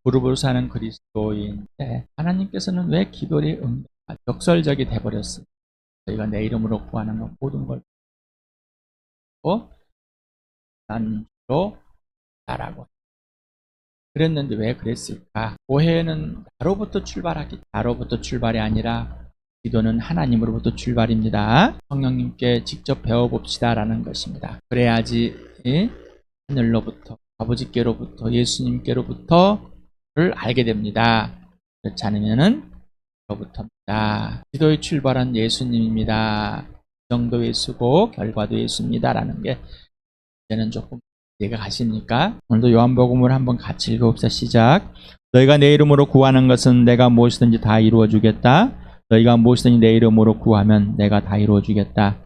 무릎으로 사는 그리스도인데 하나님께서는 왜 기도를 역설적이 돼버렸어요. 저희가 내 이름으로 구하는 건 모든 걸 난로 나라고 그랬는데 왜 그랬을까? 오해는 나로부터 출발이 아니라 기도는 하나님으로부터 출발입니다. 성령님께 직접 배워봅시다라는 것입니다. 그래야지 하늘로부터 아버지께로부터 예수님께로부터를 알게 됩니다. 그렇지 않으면은 로부터입니다. 기도의 출발은 예수님입니다. 정도 예수고 결과도 예수입니다라는 게 이제는 조금 이해가 가십니까? 오늘도 요한복음을 한번 같이 읽어봅시다. 시작. 너희가 내 이름으로 구하는 것은 내가 무엇이든지 다 이루어 주겠다. 너희가 무엇이든지 내 이름으로 구하면 내가 다 이루어 주겠다.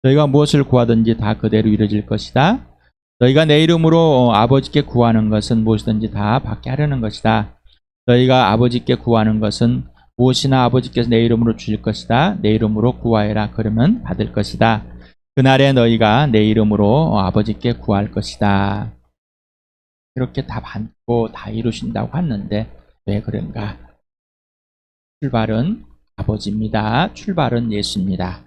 너희가 무엇을 구하든지 다 그대로 이루어질 것이다. 너희가 내 이름으로 아버지께 구하는 것은 무엇이든지 다 받게 하려는 것이다. 너희가 아버지께 구하는 것은 무엇이나 아버지께서 내 이름으로 주실 것이다. 내 이름으로 구하여라. 그러면 받을 것이다. 그날에 너희가 내 이름으로 아버지께 구할 것이다. 이렇게 다 받고 다 이루신다고 하는데 왜 그런가? 출발은 아버지입니다. 출발은 예수입니다.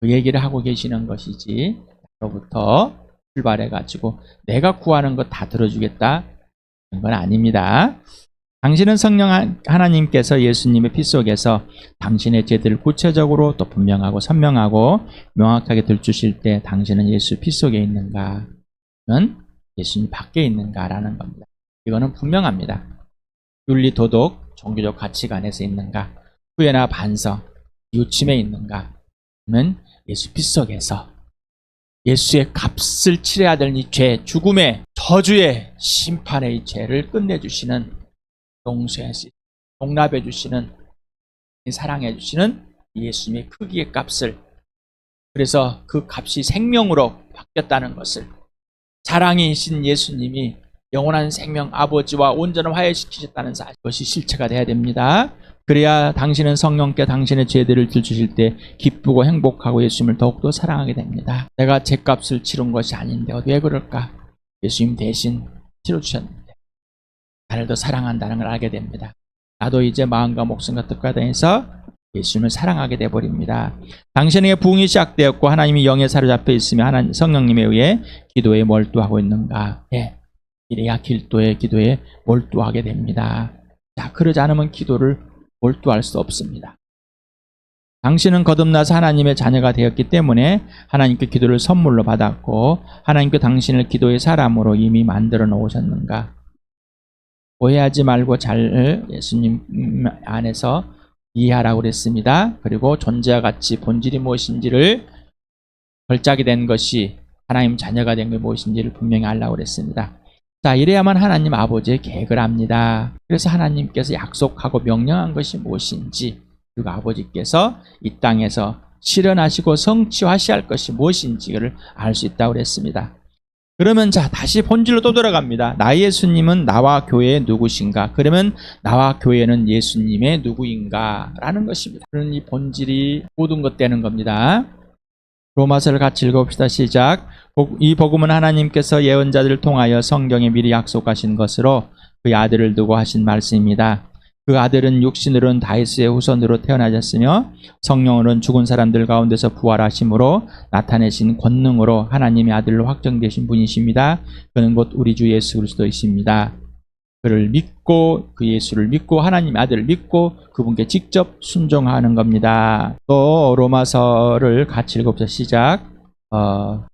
그 얘기를 하고 계시는 것이지 나로부터 출발해가지고 내가 구하는 거 다 들어주겠다 그런 건 아닙니다. 당신은 성령 하나님께서 예수님의 피 속에서 당신의 죄들을 구체적으로 또 분명하고 선명하고 명확하게 들추실 때 당신은 예수 피 속에 있는가? 는 예수님 밖에 있는가라는 겁니다. 이거는 분명합니다. 윤리, 도덕, 종교적 가치관에서 있는가? 후회나 반성, 이웃침에 있는가? 는 예수 피 속에서 예수의 값을 치러야 될 이 죄, 죽음의 저주의 심판의 이 죄를 끝내주시는 용서해 주시는, 용납해 주시는, 사랑해 주시는 예수님의 크기의 값을, 그래서 그 값이 생명으로 바뀌었다는 것을, 사랑이신 예수님이 영원한 생명 아버지와 온전한 화해시키셨다는 사실, 그것이 실체가 돼야 됩니다. 그래야 당신은 성령께 당신의 죄들을 들추실 때 기쁘고 행복하고 예수님을 더욱더 사랑하게 됩니다. 내가 죄값을 치른 것이 아닌데 왜 그럴까? 예수님 대신 치러주셨는데 나를 더 사랑한다는 걸 알게 됩니다. 나도 이제 마음과 목숨과 뜻과 다해서 예수님을 사랑하게 돼버립니다. 당신에게 부흥이 시작되었고 하나님이 영에 사로잡혀 있으며 하나님 성령님에 의해 기도에 몰두하고 있는가? 이래야 기도에 몰두하게 됩니다. 자, 그러지 않으면 기도를 몰두할 수 없습니다. 당신은 거듭나서 하나님의 자녀가 되었기 때문에 하나님께 기도를 선물로 받았고 하나님께 당신을 기도의 사람으로 이미 만들어 놓으셨는가? 오해하지 말고 잘 예수님 안에서 이해하라고 그랬습니다. 그리고 존재와 같이 본질이 무엇인지를 결작이 된 것이 하나님 자녀가 된 게 무엇인지를 분명히 알라고 그랬습니다. 자, 이래야만 하나님 아버지의 계획을 압니다. 그래서 하나님께서 약속하고 명령한 것이 무엇인지, 그리고 아버지께서 이 땅에서 실현하시고 성취하셔야 할 것이 무엇인지를 알 수 있다고 그랬습니다. 그러면 자, 다시 본질로 또 돌아갑니다. 나의 예수님은 나와 교회의 누구신가? 그러면 나와 교회는 예수님의 누구인가? 라는 것입니다. 그런 이 본질이 모든 것 되는 겁니다. 로마서를 같이 읽어봅시다. 시작. 이 복음은 하나님께서 예언자들을 통하여 성경에 미리 약속하신 것으로 그의 아들을 두고 하신 말씀입니다. 그 아들은 육신으로는 다윗의 후손으로 태어나셨으며 성령으로는 죽은 사람들 가운데서 부활하심으로 나타내신 권능으로 하나님의 아들로 확정되신 분이십니다. 그는 곧 우리 주 예수 그리스도이십니다. 그를 믿고 그 예수를 믿고 하나님의 아들을 믿고 그분께 직접 순종하는 겁니다. 또 로마서를 같이 읽어보자. 시작.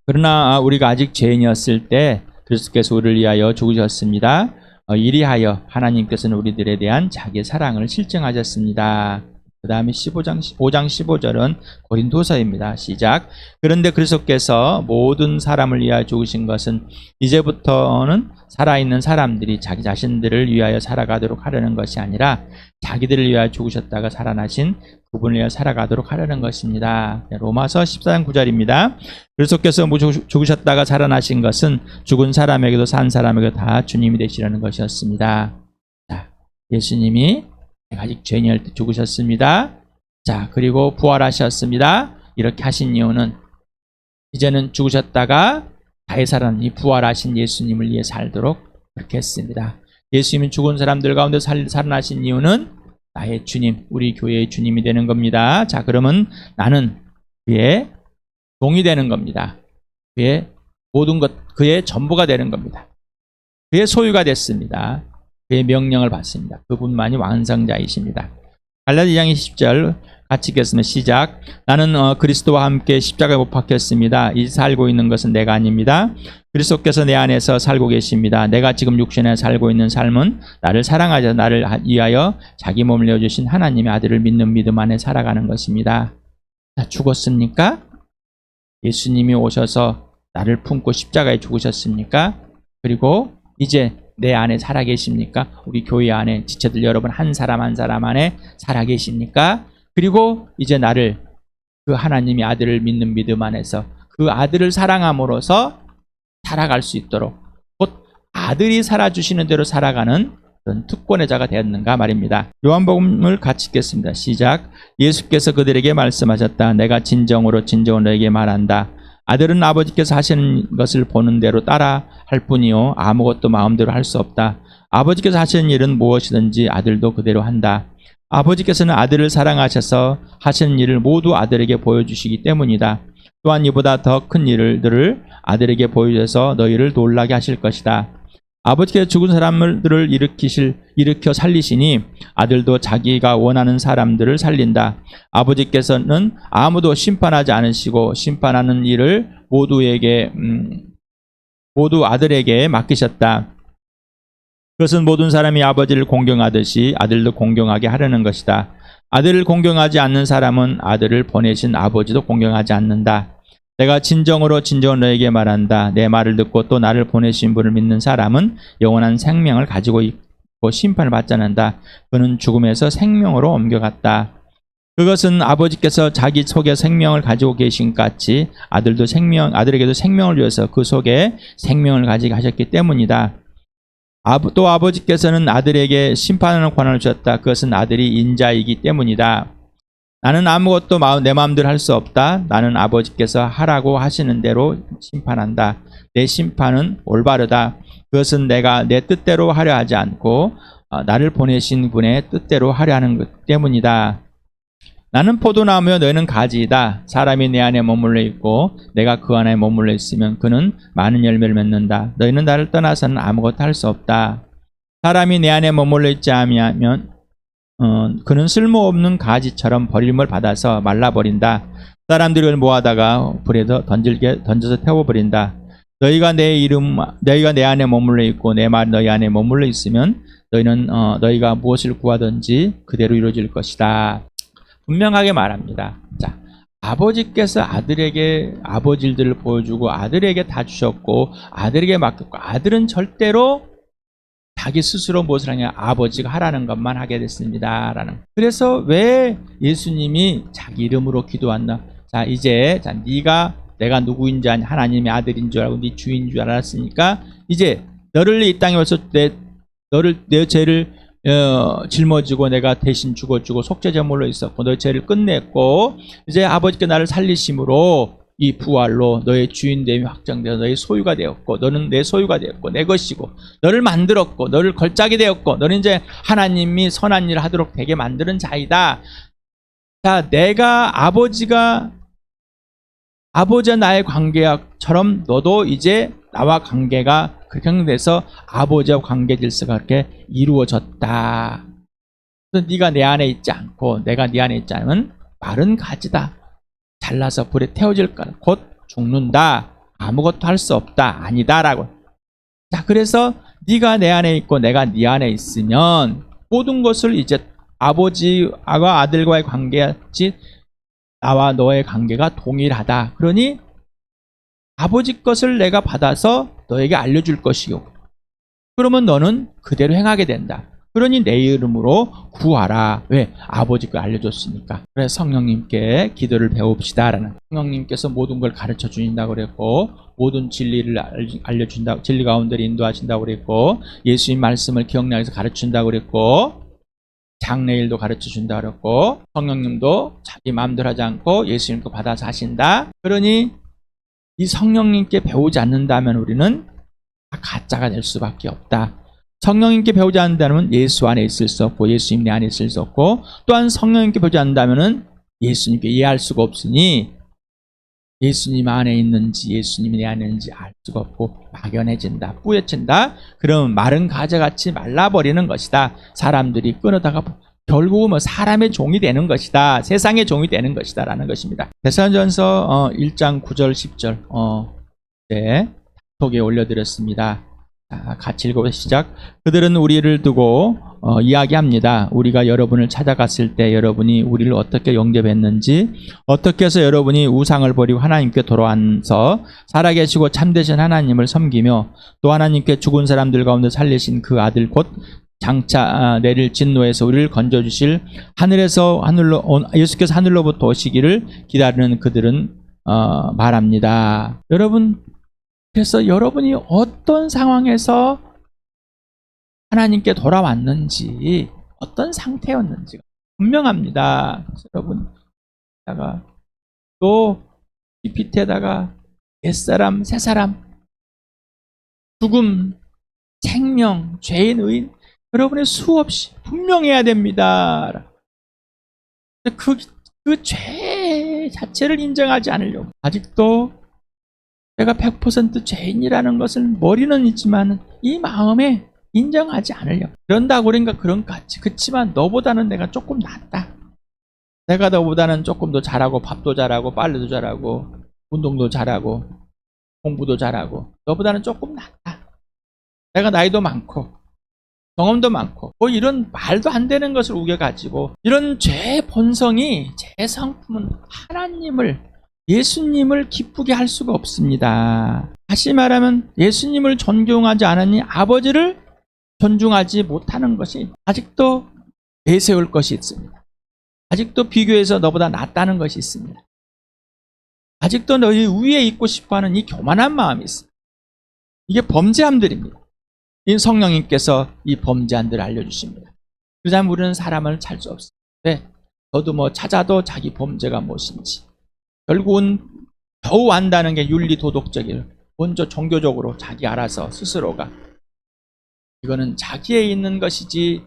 그러나 우리가 아직 죄인이었을 때 그리스도께서 우리를 위하여 죽으셨습니다. 이리하여 하나님께서는 우리들에 대한 자기의 사랑을 실증하셨습니다. 그 다음에 5장 15절은 고린도서입니다. 시작. 그런데 그리스도께서 모든 사람을 위하여 죽으신 것은 이제부터는 살아있는 사람들이 자기 자신들을 위하여 살아가도록 하려는 것이 아니라 자기들을 위하여 죽으셨다가 살아나신 그분을 위하여 살아가도록 하려는 것입니다. 로마서 14장 9절입니다. 그리스도께서 죽으셨다가 살아나신 것은 죽은 사람에게도 산 사람에게도 다 주님이 되시려는 것이었습니다. 자, 예수님이 아직 죄인일 때 죽으셨습니다. 자, 그리고 부활하셨습니다. 이렇게 하신 이유는 이제는 죽으셨다가 다시 살아난 이 부활하신 예수님을 위해 살도록 그렇게 했습니다. 예수님이 죽은 사람들 가운데 살아나신 이유는 나의 주님, 우리 교회의 주님이 되는 겁니다. 자, 그러면 나는 그의 종이 되는 겁니다. 그의 모든 것, 그의 전부가 되는 겁니다. 그의 소유가 됐습니다. 그의 명령을 받습니다. 그분만이 완성자이십니다. 갈라디아 2장 10절 같이 읽겠습니다. 시작. 나는 그리스도와 함께 십자가에 못 박혔습니다. 이 살고 있는 것은 내가 아닙니다. 그리스도께서 내 안에서 살고 계십니다. 내가 지금 육신에 살고 있는 삶은 나를 사랑하셔서 나를 위하여 자기 몸을 내어주신 하나님의 아들을 믿는 믿음 안에 살아가는 것입니다. 자, 죽었습니까? 예수님이 오셔서 나를 품고 십자가에 죽으셨습니까? 그리고 이제 내 안에 살아계십니까? 우리 교회 안에 지체들 여러분 한 사람 한 사람 안에 살아계십니까? 그리고 이제 나를 그 하나님의 아들을 믿는 믿음 안에서 그 아들을 사랑함으로써 살아갈 수 있도록 곧 아들이 살아주시는 대로 살아가는 그런 특권의 자가 되었는가 말입니다. 요한복음을 같이 읽겠습니다. 시작. 예수께서 그들에게 말씀하셨다. 내가 진정으로 너에게 말한다. 아들은 아버지께서 하시는 것을 보는 대로 따라 할 뿐이요 아무것도 마음대로 할 수 없다. 아버지께서 하시는 일은 무엇이든지 아들도 그대로 한다. 아버지께서는 아들을 사랑하셔서 하시는 일을 모두 아들에게 보여주시기 때문이다. 또한 이보다 더 큰 일들을 아들에게 보여주셔서 너희를 놀라게 하실 것이다. 아버지께서 죽은 사람들을 일으켜 살리시니 아들도 자기가 원하는 사람들을 살린다. 아버지께서는 아무도 심판하지 않으시고 심판하는 일을 모두 아들에게 맡기셨다. 그것은 모든 사람이 아버지를 공경하듯이 아들도 공경하게 하려는 것이다. 아들을 공경하지 않는 사람은 아들을 보내신 아버지도 공경하지 않는다. 내가 진정으로 너에게 말한다. 내 말을 듣고 또 나를 보내신 분을 믿는 사람은 영원한 생명을 가지고 있고 심판을 받지 않는다. 그는 죽음에서 생명으로 옮겨갔다. 그것은 아버지께서 자기 속에 생명을 가지고 계신 것 같이 아들에게도 생명을 주어서 그 속에 생명을 가지게 하셨기 때문이다. 또 아버지께서는 아들에게 심판하는 권한을 주셨다. 그것은 아들이 인자이기 때문이다. 나는 아무것도 내 마음대로 할 수 없다. 나는 아버지께서 하라고 하시는 대로 심판한다. 내 심판은 올바르다. 그것은 내가 내 뜻대로 하려 하지 않고 나를 보내신 분의 뜻대로 하려 하는 것 때문이다. 나는 포도나무여 너희는 가지이다. 사람이 내 안에 머물러 있고 내가 그 안에 머물러 있으면 그는 많은 열매를 맺는다. 너희는 나를 떠나서는 아무것도 할 수 없다. 사람이 내 안에 머물러 있지 아니하면 그는 쓸모없는 가지처럼 버림을 받아서 말라버린다. 사람들이 그를 모아다가 불에 던져서 태워버린다. 너희가 내 안에 머물러 있고 내 말 너희 안에 머물러 있으면 너희가 무엇을 구하든지 그대로 이루어질 것이다. 분명하게 말합니다. 자, 아버지께서 아들에게 아버지 일들을 보여주고 아들에게 다 주셨고 아들에게 맡겼고 아들은 절대로 자기 스스로 무엇을 하냐 아버지가 하라는 것만 하게 됐습니다. 그래서 왜 예수님이 자기 이름으로 기도한다. 자, 이제 내가 누구인지 아니 하나님의 아들인 줄 알고 네 주인 줄 알았으니까 이제 너를 이 땅에 와서 내 죄를 짊어지고 내가 대신 죽어주고 속죄제물로 있었고 너의 죄를 끝냈고 이제 아버지께 나를 살리심으로 이 부활로 너의 주인됨이 확정되어 너의 소유가 되었고 너는 내 소유가 되었고 내 것이고 너를 만들었고 너를 걸작이 되었고 너는 이제 하나님이 선한 일을 하도록 되게 만드는 자이다. 자, 내가 아버지와 나의 관계처럼 너도 이제 나와 관계가 그렇게 돼서 아버지와 관계 질서가 그렇게 이루어졌다. 그래서 네가 내 안에 있지 않고 내가 네 안에 있지 않으면 마른 가지다. 잘라서 불에 태워질 거다. 곧 죽는다. 아무것도 할 수 없다. 아니다라고. 자, 그래서 네가 내 안에 있고 내가 네 안에 있으면 모든 것을 이제 아버지와 아들과의 관계같이 나와 너의 관계가 동일하다. 그러니 아버지 것을 내가 받아서 너에게 알려줄 것이요. 그러면 너는 그대로 행하게 된다. 그러니 내 이름으로 구하라. 왜? 아버지 거 알려줬으니까. 그래서 성령님께 기도를 배웁시다. 성령님께서 모든 걸 가르쳐 주신다고 그랬고 모든 진리를 알려준다고 진리 가운데 인도하신다고 그랬고 예수님 말씀을 기억나게 해서 가르친다고 그랬고 장래일도 가르쳐 준다고 그랬고 성령님도 자기 마음대로 하지 않고 예수님 거 받아서 하신다. 그러니 이 성령님께 배우지 않는다면 우리는 가짜가 될 수밖에 없다. 성령님께 배우지 않는다면 예수 안에 있을 수 없고 예수님 내 안에 있을 수 없고, 또한 성령님께 배우지 않는다면 예수님께 이해할 수가 없으니 예수님 안에 있는지 예수님이 내 안에 있는지 알 수가 없고 막연해진다, 뿌옇진다. 그러면 마른 가지같이 말라버리는 것이다. 사람들이 끊어다가 결국은 뭐 사람의 종이 되는 것이다, 세상의 종이 되는 것이다 라는 것입니다. 데살로니가전서 1장 9절 10절 네, 톡에 올려드렸습니다. 자, 같이 읽어보자. 시작. 그들은 우리를 두고 이야기합니다. 우리가 여러분을 찾아갔을 때 여러분이 우리를 어떻게 영접했는지, 어떻게 해서 여러분이 우상을 버리고 하나님께 돌아와서 살아계시고 참되신 하나님을 섬기며 또 하나님께 죽은 사람들 가운데 살리신 그 아들 곧 장차 내릴 진노에서 우리를 건져주실 예수께서 하늘로부터 오시기를 기다리는 그들은 말합니다. 여러분, 그래서 여러분이 어떤 상황에서 하나님께 돌아왔는지, 어떤 상태였는지가 분명합니다. 여러분, 또 PPT에다가 옛사람, 새사람, 죽음, 생명, 죄인, 의인, 여러분의 수없이 분명해야 됩니다. 그 죄 자체를 인정하지 않으려고 아직도 내가 100% 죄인이라는 것을 머리는 있지만 이 마음에 인정하지 않으려고. 그런다고 그러니까 그런 것 같지. 그렇지만 너보다는 내가 조금 낫다. 내가 너보다는 조금 더 잘하고 밥도 잘하고 빨래도 잘하고 운동도 잘하고 공부도 잘하고 너보다는 조금 낫다. 내가 나이도 많고 경험도 많고 뭐 이런 말도 안 되는 것을 우겨가지고 이런 죄 본성이, 죄 성품은 예수님을 기쁘게 할 수가 없습니다. 다시 말하면 예수님을 존경하지 않으니 아버지를 존중하지 못하는 것이 아직도 내세울 것이 있습니다. 아직도 비교해서 너보다 낫다는 것이 있습니다. 아직도 너희 위에 있고 싶어하는 이 교만한 마음이 있습니다. 이게 범죄함들입니다. 이 성령님께서 이 범죄함들을 알려주십니다. 그러자면 우리는 사람을 찰 수 없습니다. 네, 저도 뭐 찾아도 자기 범죄가 무엇인지 결국은 겨우 안다는 게 윤리 도덕적인, 먼저 종교적으로 자기 알아서 스스로가, 이거는 자기에 있는 것이지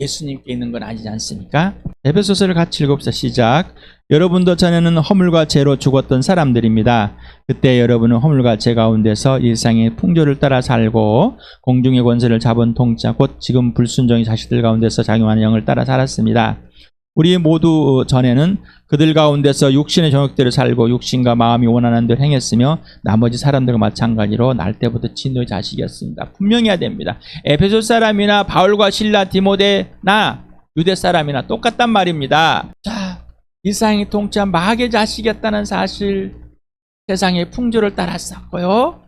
예수님께 있는 건 아니지 않습니까? 에베소서를 같이 읽읍시다. 시작. 여러분도 전에는 허물과 죄로 죽었던 사람들입니다. 그때 여러분은 허물과 죄 가운데서 이 세상의 풍조를 따라 살고 공중의 권세를 잡은 통치 곧 지금 불순종의 자식들 가운데서 작용하는 영을 따라 살았습니다. 우리 모두 전에는 그들 가운데서 육신의 정욕대로 살고 육신과 마음이 원하는 대로 행했으며 나머지 사람들과 마찬가지로 날 때부터 진노의 자식이었습니다. 분명해야 됩니다. 에베소 사람이나 바울과 실라, 디모데, 나 유대 사람이나 똑같단 말입니다. 자, 이 세상이 통치한 마귀의 자식이었다는 사실, 세상의 풍조를 따랐었고요,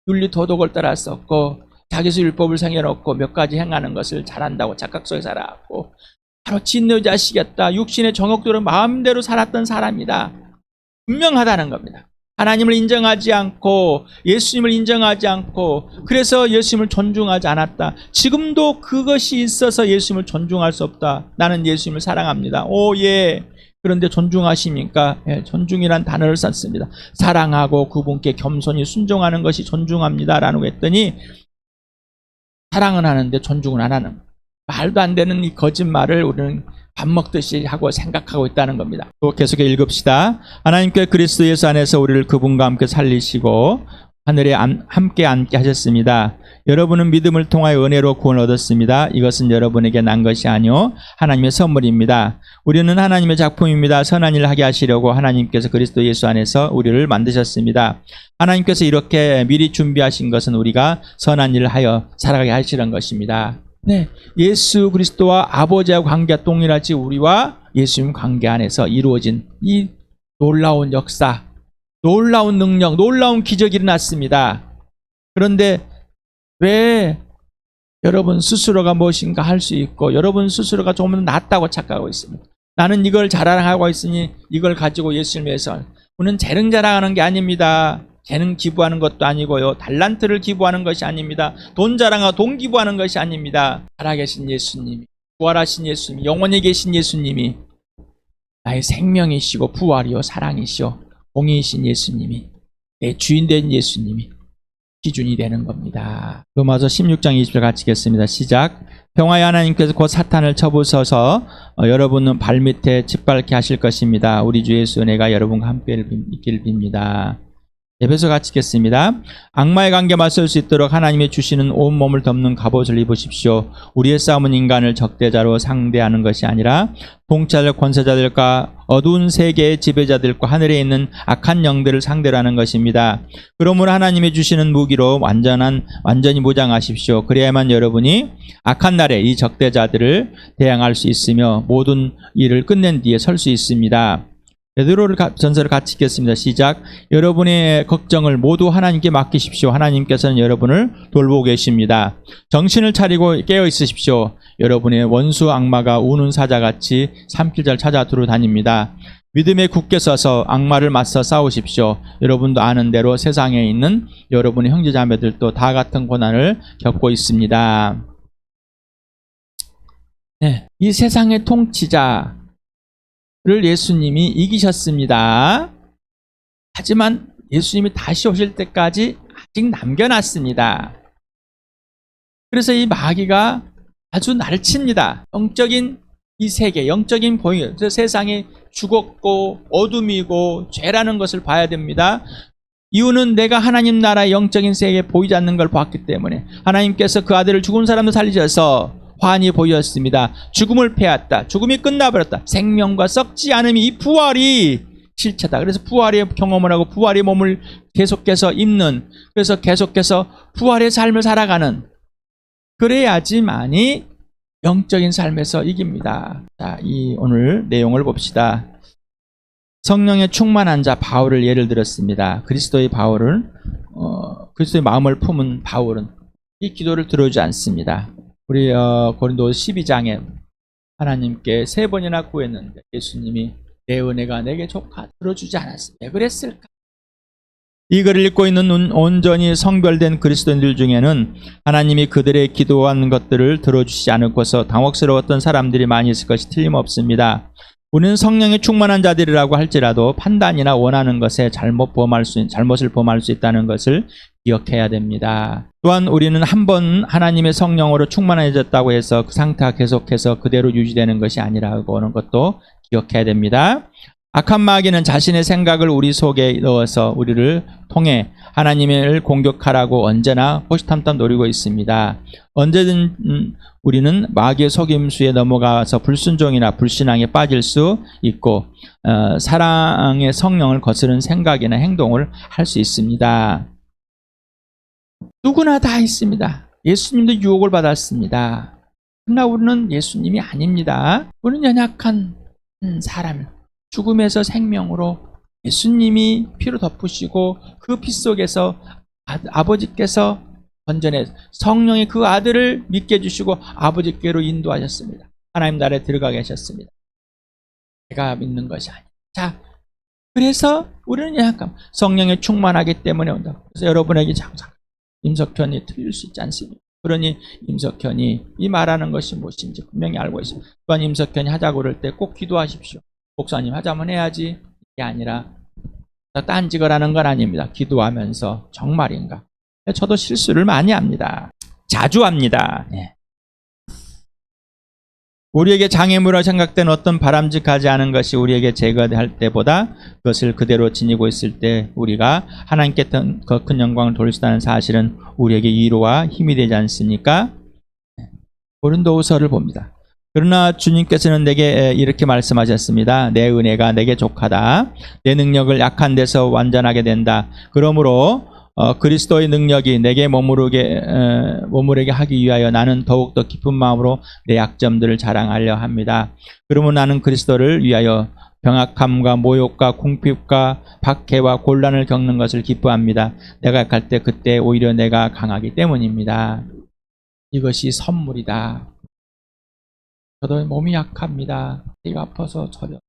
윤리 도덕을 따랐었고, 자기서 율법을 생겨놓고 몇 가지 행하는 것을 잘한다고 착각 속에 살아왔고, 바로 진노의 자식이었다. 육신의 정욕대로 마음대로 살았던 사람이다. 분명하다는 겁니다. 하나님을 인정하지 않고 예수님을 인정하지 않고 그래서 예수님을 존중하지 않았다. 지금도 그것이 있어서 예수님을 존중할 수 없다. 나는 예수님을 사랑합니다. 오, 예. 그런데 존중하십니까? 예, 존중이란 단어를 썼습니다. 사랑하고 그분께 겸손히 순종하는 것이 존중합니다 라고 했더니 사랑은 하는데 존중은 안 하는 거예요. 말도 안 되는 이 거짓말을 우리는 밥 먹듯이 하고 생각하고 있다는 겁니다. 또 계속해 읽읍시다. 하나님께 그리스도 예수 안에서 우리를 그분과 함께 살리시고 하늘에 함께 앉게 하셨습니다. 여러분은 믿음을 통하여 은혜로 구원을 얻었습니다. 이것은 여러분에게 난 것이 아니요 하나님의 선물입니다. 우리는 하나님의 작품입니다. 선한 일을 하게 하시려고 하나님께서 그리스도 예수 안에서 우리를 만드셨습니다. 하나님께서 이렇게 미리 준비하신 것은 우리가 선한 일을 하여 살아가게 하시는 것입니다. 네, 예수 그리스도와 아버지와 관계가 동일하지 우리와 예수님 관계 안에서 이루어진 이 놀라운 역사, 놀라운 능력, 놀라운 기적이 일어났습니다. 그런데 왜 여러분 스스로가 무엇인가 할 수 있고 여러분 스스로가 조금 더 낫다고 착각하고 있습니다. 나는 이걸 자랑하고 있으니 이걸 가지고 예수님을 위해서, 우리는 재능 자랑하는 게 아닙니다. 재능 기부하는 것도 아니고요, 달란트를 기부하는 것이 아닙니다. 돈 자랑하고 돈 기부하는 것이 아닙니다. 살아계신 예수님이, 부활하신 예수님이, 영원히 계신 예수님이, 나의 생명이시고 부활이요 사랑이시요 공의이신 예수님이, 내 주인 된 예수님이 기준이 되는 겁니다. 로마서 16장 20절 같이 읽겠습니다. 시작. 평화의 하나님께서 곧 사탄을 쳐부숴서 여러분은 발밑에 짓밟게 하실 것입니다. 우리 주 예수 은혜가 여러분과 함께 있기를 빕니다. 에베소 같이 읽겠습니다. 악마의 관계 맞설 수 있도록 하나님이 주시는 온몸을 덮는 갑옷을 입으십시오. 우리의 싸움은 인간을 적대자로 상대하는 것이 아니라 통치자들, 권세자들과 어두운 세계의 지배자들과 하늘에 있는 악한 영들을 상대로 하는 것입니다. 그러므로 하나님이 주시는 무기로 완전히 무장하십시오. 그래야만 여러분이 악한 날에 이 적대자들을 대항할 수 있으며 모든 일을 끝낸 뒤에 설 수 있습니다. 베드로 전서를 같이 읽겠습니다. 시작. 여러분의 걱정을 모두 하나님께 맡기십시오. 하나님께서는 여러분을 돌보고 계십니다. 정신을 차리고 깨어 있으십시오. 여러분의 원수 악마가 우는 사자같이 산길잘 찾아 두루다닙니다. 믿음에 굳게 서서 악마를 맞서 싸우십시오. 여러분도 아는 대로 세상에 있는 여러분의 형제자매들도 다 같은 고난을 겪고 있습니다. 네, 이 세상의 통치자 를 예수님이 이기셨습니다. 하지만 예수님이 다시 오실 때까지 아직 남겨놨습니다. 그래서 이 마귀가 아주 날칩니다. 영적인 이 세계, 영적인 보행, 세상이 죽었고 어둠이고 죄라는 것을 봐야 됩니다. 이유는 내가 하나님 나라의 영적인 세계에 보이지 않는 걸 봤기 때문에 하나님께서 그 아들을 죽은 사람도 살리셔서 환히 보였습니다. 죽음을 패했다. 죽음이 끝나버렸다. 생명과 썩지 않음이 이 부활이 실체다. 그래서 부활의 경험을 하고 부활의 몸을 계속해서 입는, 그래서 계속해서 부활의 삶을 살아가는, 그래야지만이 영적인 삶에서 이깁니다. 자, 이 오늘 내용을 봅시다. 성령에 충만한 자 바울을 예를 들었습니다. 그리스도의 마음을 품은 바울은 이 기도를 들어주지 않습니다. 우리 고린도서 12장에 하나님께 3번이나 구했는데 예수님이 내 은혜가 내게 족하 들어주지 않았습니다. 왜 그랬을까? 이 글을 읽고 있는 온전히 성별된 그리스도인들 중에는 하나님이 그들의 기도한 것들을 들어주시지 않고서 당혹스러웠던 사람들이 많이 있을 것이 틀림없습니다. 우리는 성령에 충만한 자들이라고 할지라도 판단이나 원하는 것에 잘못을 범할 수 있다는 것을 기억해야 됩니다. 또한 우리는 한 번 하나님의 성령으로 충만해졌다고 해서 그 상태가 계속해서 그대로 유지되는 것이 아니라고 하는 것도 기억해야 됩니다. 악한 마귀는 자신의 생각을 우리 속에 넣어서 우리를 통해 하나님을 공격하라고 언제나 호시탐탐 노리고 있습니다. 언제든 우리는 마귀의 속임수에 넘어가서 불순종이나 불신앙에 빠질 수 있고 사랑의 성령을 거스른 생각이나 행동을 할 수 있습니다. 누구나 다 있습니다. 예수님도 유혹을 받았습니다. 그러나 우리는 예수님이 아닙니다. 우리는 연약한 사람, 죽음에서 생명으로 예수님이 피로 덮으시고 그 피 속에서 아버지께서 건져내 성령이 그 아들을 믿게 해주시고 아버지께로 인도하셨습니다. 하나님 나라에 들어가게 하셨습니다. 제가 믿는 것이 아니에요. 자, 그래서 우리는 약간 성령에 충만하기 때문에 온다. 그래서 여러분에게 항상 임석현이 틀릴 수 있지 않습니까? 그러니 임석현이 이 말하는 것이 무엇인지 분명히 알고 있습니다. 또한 임석현이 하자고 그럴 때 꼭 기도하십시오. 목사님 하자면 해야지, 이게 아니라 딴짓을 하는 건 아닙니다. 기도하면서 정말인가? 저도 실수를 많이 합니다. 자주 합니다. 네. 우리에게 장애물로 생각된 어떤 바람직하지 않은 것이 우리에게 제거할 때보다 그것을 그대로 지니고 있을 때 우리가 하나님께 더 큰 영광을 돌릴 수 있다는 사실은 우리에게 위로와 힘이 되지 않습니까? 고린도후서를 봅니다. 그러나 주님께서는 내게 이렇게 말씀하셨습니다. 내 은혜가 내게 족하다. 내 능력을 약한 데서 완전하게 된다. 그러므로 그리스도의 능력이 내게 머무르게 하기 위하여 나는 더욱더 기쁜 마음으로 내 약점들을 자랑하려 합니다. 그러면 나는 그리스도를 위하여 병약함과 모욕과 궁핍과 박해와 곤란을 겪는 것을 기뻐합니다. 내가 약할 때 그때 오히려 내가 강하기 때문입니다. 이것이 선물이다. 저도 몸이 약합니다. 배가 아파서 저려서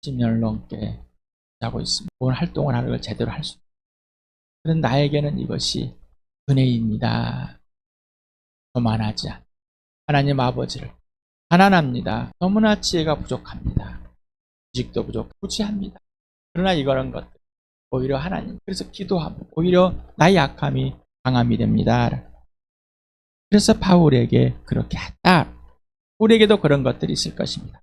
10년 넘게 하고 있습니다. 오늘 활동을 하는 걸 제대로 할 수 있습니다. 그런 나에게는 이것이 은혜입니다. 교만하지 않아. 하나님 아버지를 가난합니다. 너무나 지혜가 부족합니다. 지식도 부족하고 부지합니다. 그러나 이런 것들 오히려 하나님. 그래서 기도하면 오히려 나의 약함이 강함이 됩니다. 그래서 바울에게 그렇게 했다. 우리에게도 그런 것들이 있을 것입니다.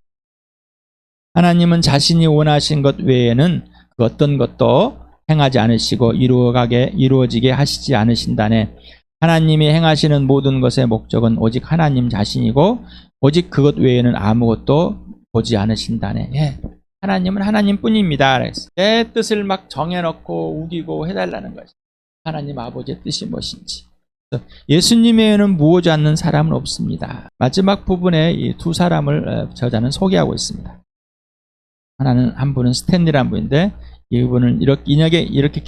하나님은 자신이 원하신 것 외에는 그 어떤 것도 행하지 않으시고 이루어지게 하시지 않으신다네. 하나님이 행하시는 모든 것의 목적은 오직 하나님 자신이고 오직 그것 외에는 아무것도 보지 않으신다네. 예. 하나님은 하나님뿐입니다. 내 뜻을 막 정해놓고 우기고 해달라는 것이 하나님 아버지의 뜻이 무엇인지. 예수님 외에는 무엇지 않는 사람은 없습니다. 마지막 부분에 이 두 사람을 저자는 소개하고 있습니다. 한 분은 스탠리라는 분인데 이분은 이렇게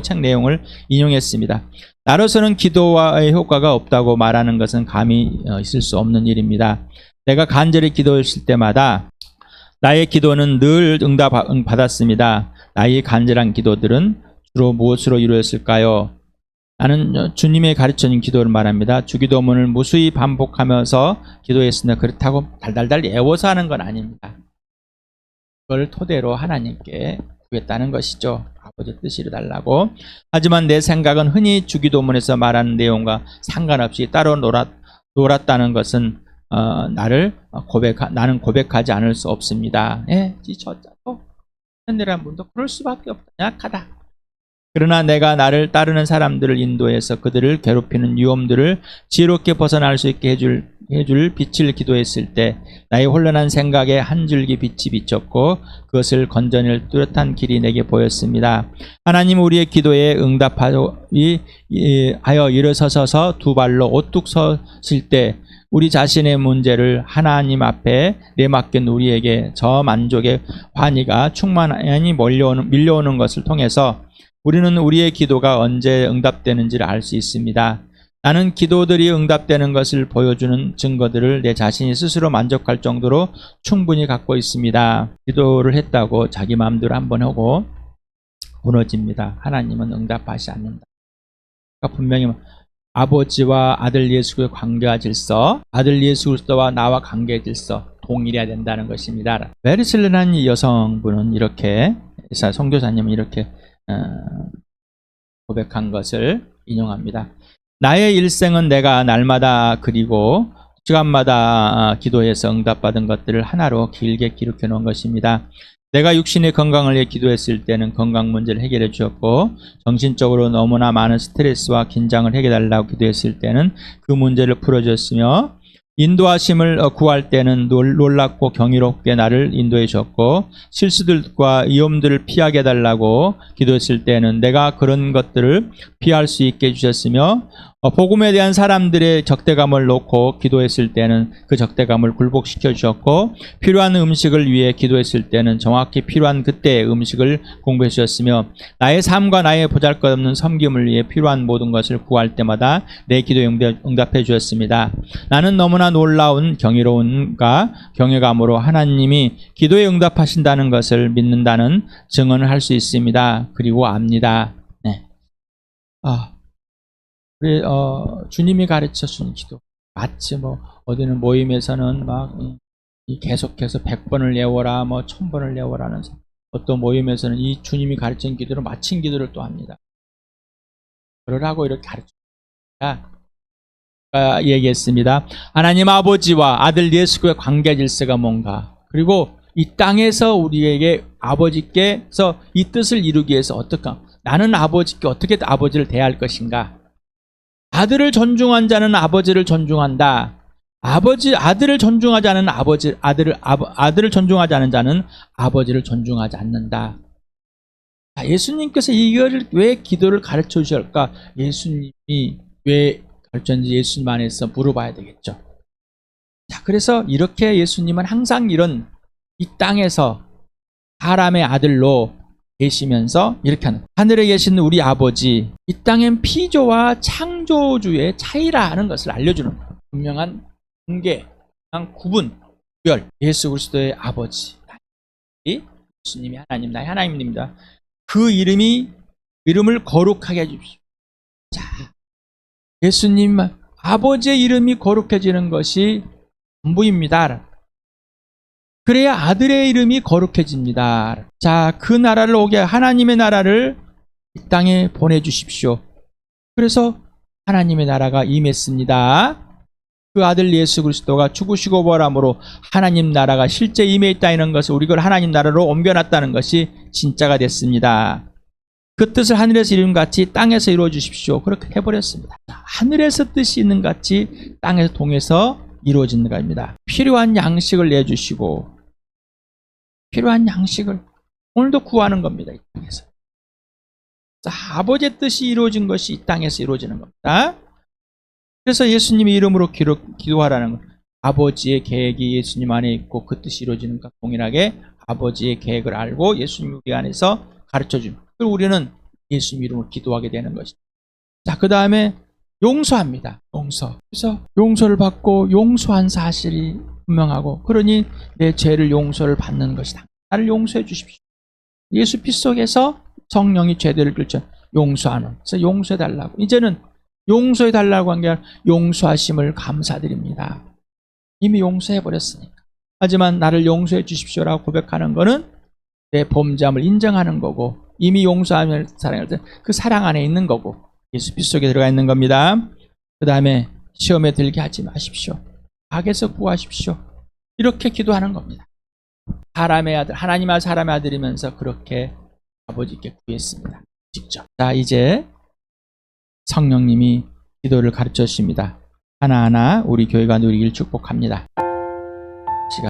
책 내용을 인용했습니다. 나로서는 기도와의 효과가 없다고 말하는 것은 감히 있을 수 없는 일입니다. 내가 간절히 기도했을 때마다 나의 기도는 늘 응답받았습니다. 나의 간절한 기도들은 주로 무엇으로 이루어졌을까요? 나는 주님의 가르쳐준 기도를 말합니다. 주기도문을 무수히 반복하면서 기도했으나 그렇다고 달달달 애워서 하는 건 아닙니다. 그걸 토대로 하나님께 구했다는 것이죠. 아버지 뜻이 이루달라고. 하지만 내 생각은 흔히 주기도문에서 말하는 내용과 상관없이 따로 놀았다는 것은 나는 고백하지 않을 수 없습니다. 저자도 현대란 분도 그럴 수밖에 없다. 약하다. 그러나 내가 나를 따르는 사람들을 인도해서 그들을 괴롭히는 위험들을 지혜롭게 벗어날 수 있게 해줄 빛을 기도했을 때 나의 혼란한 생각에 한 줄기 빛이 비쳤고 그것을 건져낼 뚜렷한 길이 내게 보였습니다. 하나님 우리의 기도에 응답하여 일어서서 두 발로 오뚝 서실 때 우리 자신의 문제를 하나님 앞에 내맡긴 우리에게 저 만족의 환희가 충만히 밀려오는 것을 통해서 우리는 우리의 기도가 언제 응답되는지를 알 수 있습니다. 나는 기도들이 응답되는 것을 보여주는 증거들을 내 자신이 스스로 만족할 정도로 충분히 갖고 있습니다. 기도를 했다고 자기 마음대로 한번 하고 무너집니다. 하나님은 응답하지 않는다. 그러니까 분명히 아버지와 아들 예수 그리스도의 관계와 질서, 아들 예수 그리스도와 나와 관계의 질서 동일해야 된다는 것입니다. 메리슬라는 이 여성분은 이렇게 선교사님은 이렇게 고백한 것을 인용합니다. 나의 일생은 내가 날마다 그리고 시간마다 기도해서 응답받은 것들을 하나로 길게 기록해 놓은 것입니다. 내가 육신의 건강을 위해 기도했을 때는 건강 문제를 해결해 주었고 정신적으로 너무나 많은 스트레스와 긴장을 해결해달라고 기도했을 때는 그 문제를 풀어주었으며 인도하심을 구할 때는 놀랍고 경이롭게 나를 인도해 주었고 실수들과 위험들을 피하게 해달라고 기도했을 때는 내가 그런 것들을 피할 수 있게 해주셨으며 복음에 대한 사람들의 적대감을 놓고 기도했을 때는 그 적대감을 굴복시켜 주셨고 필요한 음식을 위해 기도했을 때는 정확히 필요한 그때의 음식을 공부해 주셨으며 나의 삶과 나의 보잘것없는 섬김을 위해 필요한 모든 것을 구할 때마다 내 기도에 응답해 주셨습니다. 나는 너무나 놀라운 경이로움과 경외감으로 하나님이 기도에 응답하신다는 것을 믿는다는 증언을 할 수 있습니다. 그리고 압니다. 네. 우리 주님이 가르쳐 준 기도 마치 어디는 모임에서는 막 계속해서 100번을 외워라 1000번을 외워라는 어떤 모임에서는 이 주님이 가르친 기도를 마친 기도를 또 합니다. 그러라고 이렇게 가르쳐줍니다. 얘기했습니다. 하나님 아버지와 아들 예수 그리스도의 관계 질서가 뭔가, 그리고 이 땅에서 우리에게 아버지께서 이 뜻을 이루기 위해서 나는 아버지께 어떻게 아버지를 대할 것인가. 아들을 존중한 자는 아버지를 존중한다. 아들을 존중하지 않는 아들을 존중하지 않는 자는 아버지를 존중하지 않는다. 예수님께서 이거를 왜 기도를 가르쳐 주실까? 예수님이 왜 가르쳤는지 예수님 안에서 물어봐야 되겠죠. 자, 그래서 이렇게 예수님은 항상 이런 이 땅에서 사람의 아들로 계시면서 이렇게 하는, 하늘에 계신 우리 아버지, 이 땅엔 피조와 창조주의 차이라 하는 것을 알려주는 분명한 관계, 구분, 구별. 예수 그리스도의 아버지, 예수님이 하나님, 나의 하나님입니다. 그 이름을 거룩하게 해주십시오. 자, 예수님 아버지의 이름이 거룩해지는 것이 전부입니다. 그래야 아들의 이름이 거룩해집니다. 자, 그 나라를 오게 하나님의 나라를 이 땅에 보내주십시오. 그래서 하나님의 나라가 임했습니다. 그 아들 예수 그리스도가 죽으시고 부활함으로 하나님 나라가 실제 임해있다는 것을 우리 걸 하나님 나라로 옮겨놨다는 것이 진짜가 됐습니다. 그 뜻을 하늘에서 이룬 같이 땅에서 이루어 주십시오. 그렇게 해버렸습니다. 하늘에서 뜻이 있는 같이 땅에서 통해서 이루어지는 겁니다. 필요한 양식을 내주시고 필요한 양식을 오늘도 구하는 겁니다. 이 땅에서. 자, 아버지의 뜻이 이루어진 것이 이 땅에서 이루어지는 겁니다. 그래서 예수님의 이름으로 기도하라는 것. 아버지의 계획이 예수님 안에 있고 그 뜻이 이루어지는 것과 동일하게 아버지의 계획을 알고 예수님 우리 안에서 가르쳐줍니다. 그리고 우리는 예수님 이름으로 기도하게 되는 것이죠. 자, 그 다음에 용서합니다. 용서. 그래서 용서를 받고 용서한 사실이 분명하고 그러니 내 죄를 용서를 받는 것이다. 나를 용서해 주십시오. 예수 피 속에서 성령이 죄들을 긁죠. 용서하는. 그래서 용서해 달라고. 이제는 용서해 달라고 한 게 아니라 용서하심을 감사드립니다. 이미 용서해 버렸으니까. 하지만 나를 용서해 주십시오라고 고백하는 것은 내 범죄함을 인정하는 거고 이미 용서하면 사랑할 때 그 사랑 안에 있는 거고 예수 피 속에 들어가 있는 겁니다. 그 다음에 시험에 들게 하지 마십시오. 악에서 구하십시오. 이렇게 기도하는 겁니다. 사람의 아들, 하나님과 사람의 아들이면서 그렇게 아버지께 구했습니다. 직접. 자, 이제 성령님이 기도를 가르쳐 주십니다. 하나하나 우리 교회가 누리길 축복합니다.